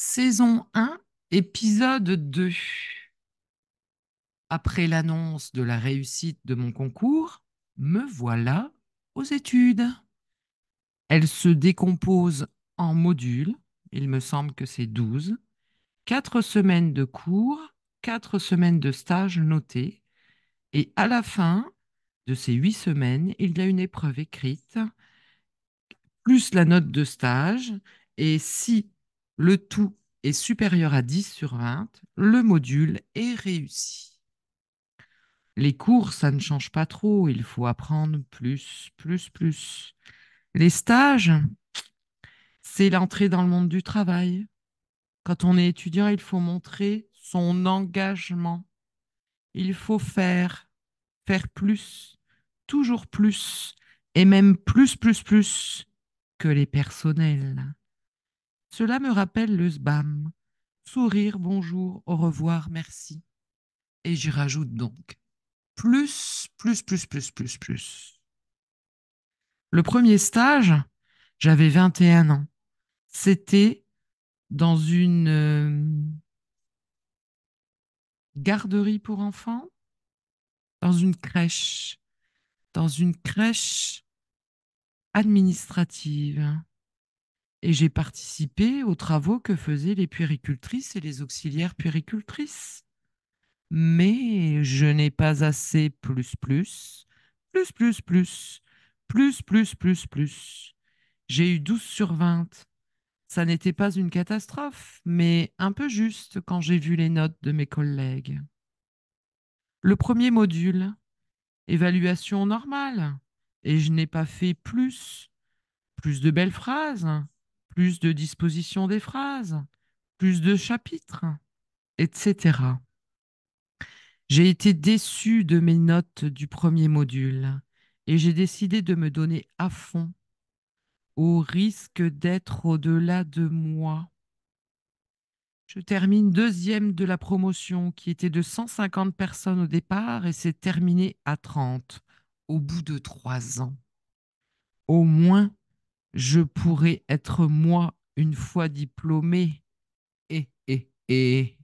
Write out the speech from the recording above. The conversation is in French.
Saison 1, épisode 2. Après l'annonce de la réussite de mon concours, me voilà aux études. Elle se décompose en modules, il me semble que c'est 12, 4 semaines de cours, 4 semaines de stage notés, et à la fin de ces 8 semaines, il y a une épreuve écrite, plus la note de stage, et si le tout est supérieur à 10 sur 20, le module est réussi. Les cours, ça ne change pas trop, il faut apprendre plus, plus, plus. Les stages, c'est l'entrée dans le monde du travail. Quand on est étudiant, il faut montrer son engagement. Il faut faire plus, toujours plus, et même plus, plus, plus que les personnels. Cela me rappelle le SBAM. Sourire, bonjour, au revoir, merci. Et j'y rajoute donc plus, plus, plus, plus, plus, plus. Le premier stage, j'avais 21 ans. C'était dans une garderie pour enfants, dans dans une crèche administrative. Et j'ai participé aux travaux que faisaient les puéricultrices et les auxiliaires puéricultrices. Mais je n'ai pas assez plus, plus, plus, plus, plus, plus, plus. J'ai eu 12 sur 20. Ça n'était pas une catastrophe, mais un peu juste quand j'ai vu les notes de mes collègues. Le premier module, évaluation normale, et je n'ai pas fait plus de belles phrases, plus de disposition des phrases, plus de chapitres, etc. J'ai été déçue de mes notes du premier module et j'ai décidé de me donner à fond au risque d'être au-delà de moi. Je termine deuxième de la promotion qui était de 150 personnes au départ et s'est terminée à 30 au bout de 3 ans. Au moins, je pourrais être moi une fois diplômée. Et